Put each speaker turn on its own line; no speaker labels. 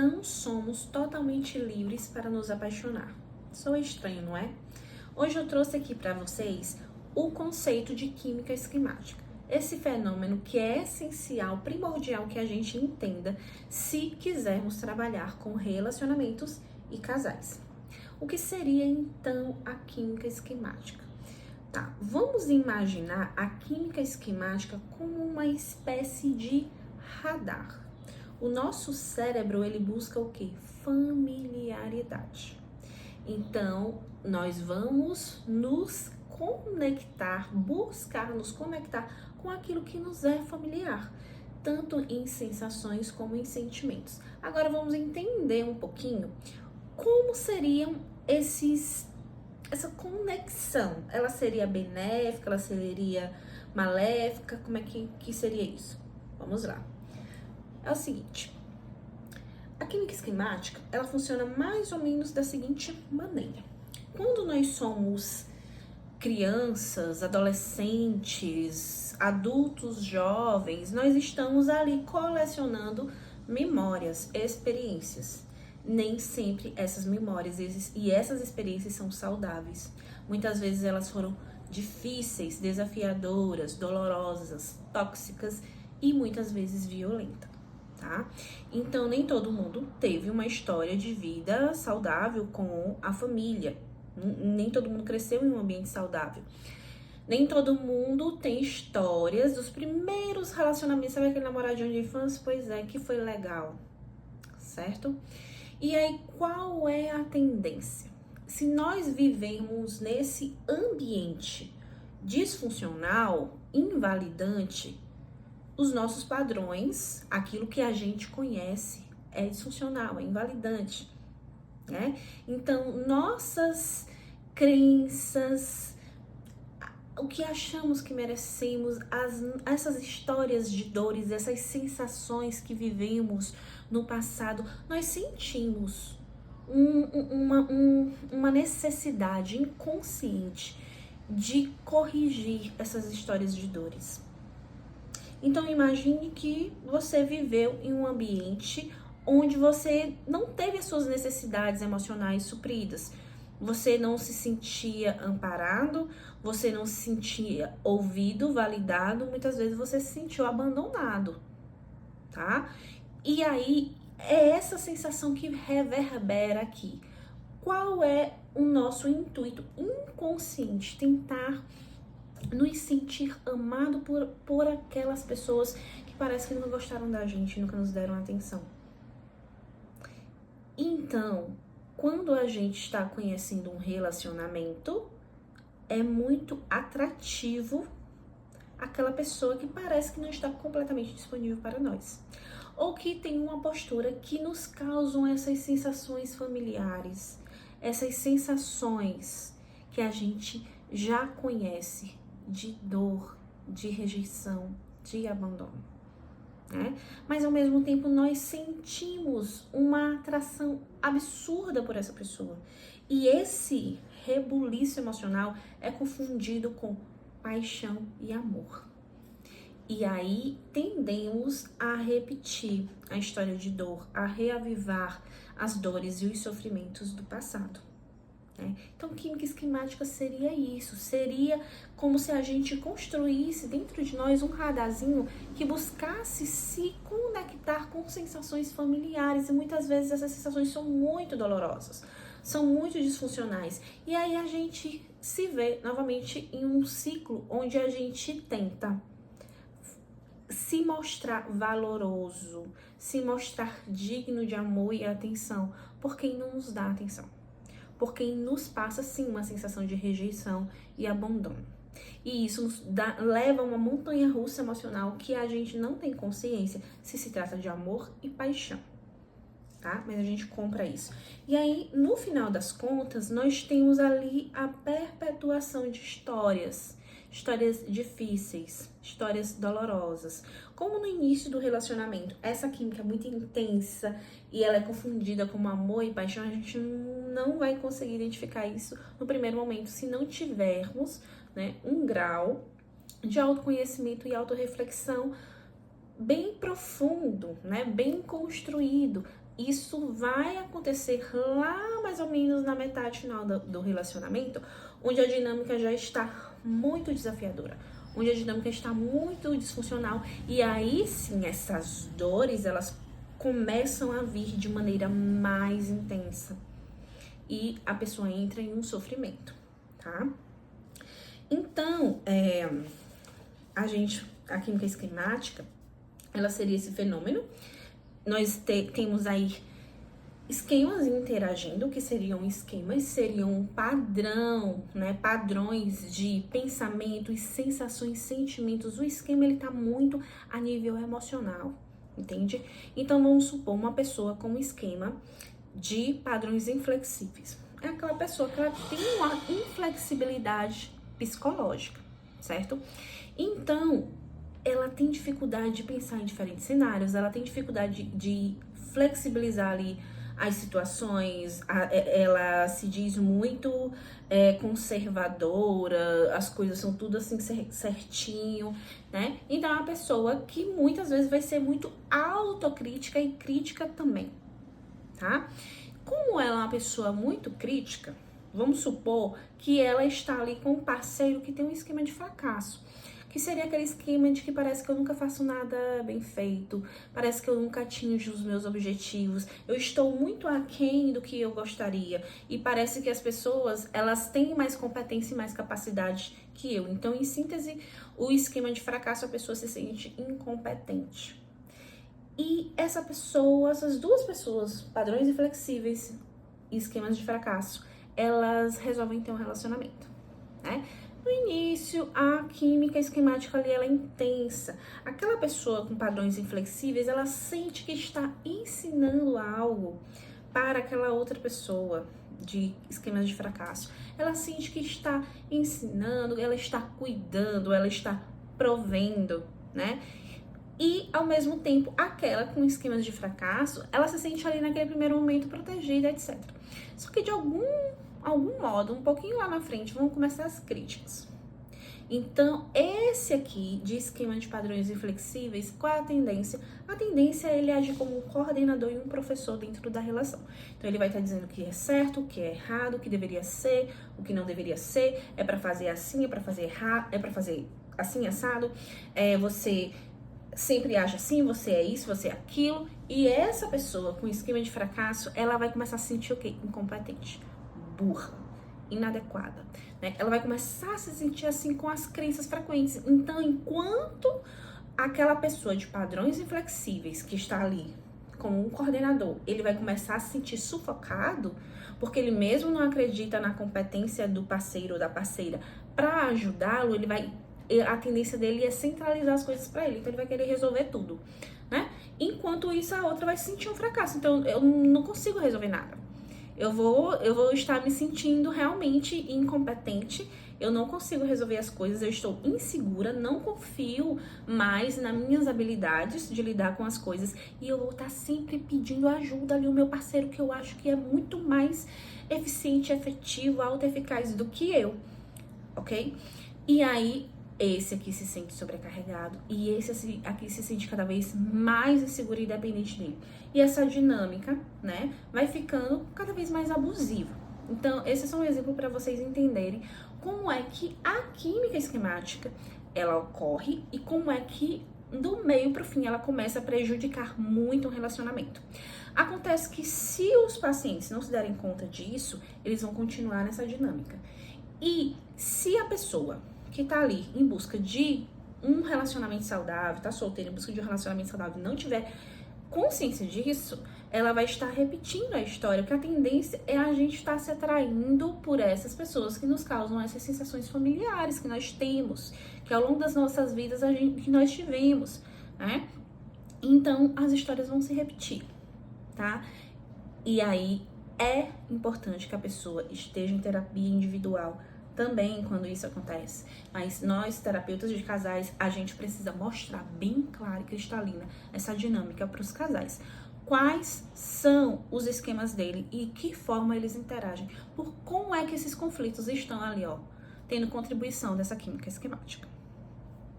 não somos totalmente livres para nos apaixonar. Soa estranho, não é? Hoje eu trouxe aqui para vocês o conceito de química esquemática. Esse fenômeno que é essencial, primordial que a gente entenda se quisermos trabalhar com relacionamentos e casais. O que seria então a química esquemática? Tá, vamos imaginar a química esquemática como uma espécie de radar. O nosso cérebro, ele busca o quê? Familiaridade. Então, nós vamos nos conectar, buscar nos conectar com aquilo que nos é familiar, tanto em sensações como em sentimentos. Agora vamos entender um pouquinho como seriam essa conexão. Ela seria benéfica, ela seria maléfica, como é que seria isso? Vamos lá. É o seguinte, a química esquemática, ela funciona mais ou menos da seguinte maneira. Quando nós somos crianças, adolescentes, adultos jovens, nós estamos ali colecionando memórias, experiências. Nem sempre essas memórias e essas experiências são saudáveis. Muitas vezes elas foram difíceis, desafiadoras, dolorosas, tóxicas e muitas vezes violentas. Tá? Então, nem todo mundo teve uma história de vida saudável com a família. Nem todo mundo cresceu em um ambiente saudável. Nem todo mundo tem histórias dos primeiros relacionamentos. Sabe aquele namoradinho de infância? Pois é, que foi legal, certo? E aí, qual é a tendência? Se nós vivemos nesse ambiente disfuncional, invalidante, os nossos padrões, aquilo que a gente conhece, é disfuncional, é invalidante, né? Então, nossas crenças, o que achamos que merecemos, essas histórias de dores, essas sensações que vivemos no passado, nós sentimos uma necessidade inconsciente de corrigir essas histórias de dores. Então, imagine que você viveu em um ambiente onde você não teve as suas necessidades emocionais supridas. Você não se sentia amparado, você não se sentia ouvido, validado, muitas vezes você se sentiu abandonado, tá? E aí, é essa sensação que reverbera aqui. Qual é o nosso intuito inconsciente? Tentar nos sentir amado por aquelas pessoas que parece que não gostaram da gente, nunca nos deram atenção. Então, quando a gente está conhecendo um relacionamento, é muito atrativo aquela pessoa que parece que não está completamente disponível para nós. Ou que tem uma postura que nos causam essas sensações familiares, essas sensações que a gente já conhece, de dor, de rejeição, de abandono, né? Mas ao mesmo tempo nós sentimos uma atração absurda por essa pessoa. E esse rebuliço emocional é confundido com paixão e amor. E aí tendemos a repetir a história de dor, a reavivar as dores e os sofrimentos do passado. Então, química esquemática seria isso, seria como se a gente construísse dentro de nós um radarzinho que buscasse se conectar com sensações familiares, e muitas vezes essas sensações são muito dolorosas, são muito disfuncionais, e aí a gente se vê novamente em um ciclo onde a gente tenta se mostrar valoroso, se mostrar digno de amor e atenção por quem não nos dá atenção, por quem nos passa, sim, uma sensação de rejeição e abandono. E isso nos leva a uma montanha-russa emocional que a gente não tem consciência se trata de amor e paixão, tá? Mas a gente compra isso. E aí, no final das contas, nós temos ali a perpetuação de histórias difíceis, histórias dolorosas. Como no início do relacionamento, essa química é muito intensa e ela é confundida com amor e paixão, a gente não vai conseguir identificar isso no primeiro momento se não tivermos, né, um grau de autoconhecimento e autorreflexão bem profundo, né, bem construído, isso vai acontecer lá mais ou menos na metade final do relacionamento, onde a dinâmica já está muito desafiadora, onde a dinâmica está muito disfuncional, e aí sim essas dores elas começam a vir de maneira mais intensa e a pessoa entra em um sofrimento, tá? Então, a química esquemática, ela seria esse fenômeno. Nós temos aí esquemas interagindo, que seriam um padrão, né? Padrões de pensamentos, sensações, sentimentos. O esquema, ele tá muito a nível emocional, entende? Então, vamos supor uma pessoa com um esquema de padrões inflexíveis. É aquela pessoa que ela tem uma inflexibilidade psicológica, certo? Então, ela tem dificuldade de pensar em diferentes cenários, ela tem dificuldade de flexibilizar ali as situações, ela se diz muito conservadora, as coisas são tudo assim certinho, né? Então é uma pessoa que muitas vezes vai ser muito autocrítica e crítica também, tá? Como ela é uma pessoa muito crítica, vamos supor que ela está ali com um parceiro que tem um esquema de fracasso. Que seria aquele esquema de que parece que eu nunca faço nada bem feito, parece que eu nunca atinjo os meus objetivos, eu estou muito aquém do que eu gostaria, e parece que as pessoas, elas têm mais competência e mais capacidade que eu. Então, em síntese, o esquema de fracasso, a pessoa se sente incompetente. E essas duas pessoas, padrões inflexíveis e esquemas de fracasso, elas resolvem ter um relacionamento, né? No início, a química esquemática ali, ela é intensa. Aquela pessoa com padrões inflexíveis, ela sente que está ensinando algo para aquela outra pessoa de esquemas de fracasso. Ela sente que está ensinando, ela está cuidando, ela está provendo, né? E, ao mesmo tempo, aquela com esquemas de fracasso, ela se sente ali naquele primeiro momento protegida, etc. Só que de algum modo, um pouquinho lá na frente, vão começar as críticas. Então, esse aqui, de esquema de padrões inflexíveis, qual é a tendência? A tendência é ele agir como um coordenador e um professor dentro da relação. Então, ele vai estar dizendo o que é certo, o que é errado, o que deveria ser, o que não deveria ser, é para fazer assim, é para fazer errado, é para fazer assim, assado, você sempre age assim, você é isso, você é aquilo. E essa pessoa com esquema de fracasso, ela vai começar a se sentir o quê? Incompetente, burra, inadequada, né? Ela vai começar a se sentir assim com as crenças frequentes. Então, enquanto aquela pessoa de padrões inflexíveis que está ali como um coordenador, ele vai começar a se sentir sufocado, porque ele mesmo não acredita na competência do parceiro ou da parceira para ajudá-lo, a tendência dele é centralizar as coisas para ele, então ele vai querer resolver tudo, né? Enquanto isso, a outra vai sentir um fracasso. Então, eu não consigo resolver nada. Eu vou estar me sentindo realmente incompetente, eu não consigo resolver as coisas, eu estou insegura, não confio mais nas minhas habilidades de lidar com as coisas, e eu vou estar sempre pedindo ajuda ali ao meu parceiro, que eu acho que é muito mais eficiente, efetivo, autoeficaz do que eu, ok? E aí, esse aqui se sente sobrecarregado e esse aqui se sente cada vez mais inseguro e dependente dele. E essa dinâmica, né, vai ficando cada vez mais abusiva. Então, esse é só um exemplo para vocês entenderem como é que a química esquemática, ela ocorre e como é que do meio para o fim ela começa a prejudicar muito o relacionamento. Acontece que se os pacientes não se derem conta disso, eles vão continuar nessa dinâmica. E se a pessoa que tá ali em busca de um relacionamento saudável, tá solteira em busca de um relacionamento saudável, não tiver consciência disso, ela vai estar repetindo a história, porque a tendência é a gente estar se atraindo por essas pessoas que nos causam essas sensações familiares que nós temos, que ao longo das nossas vidas que nós tivemos, né? Então, as histórias vão se repetir, tá? E aí, é importante que a pessoa esteja em terapia individual também quando isso acontece. Mas nós, terapeutas de casais, a gente precisa mostrar bem clara e cristalina essa dinâmica para os casais. Quais são os esquemas dele e que forma eles interagem. Por como é que esses conflitos estão ali, ó, tendo contribuição dessa química esquemática.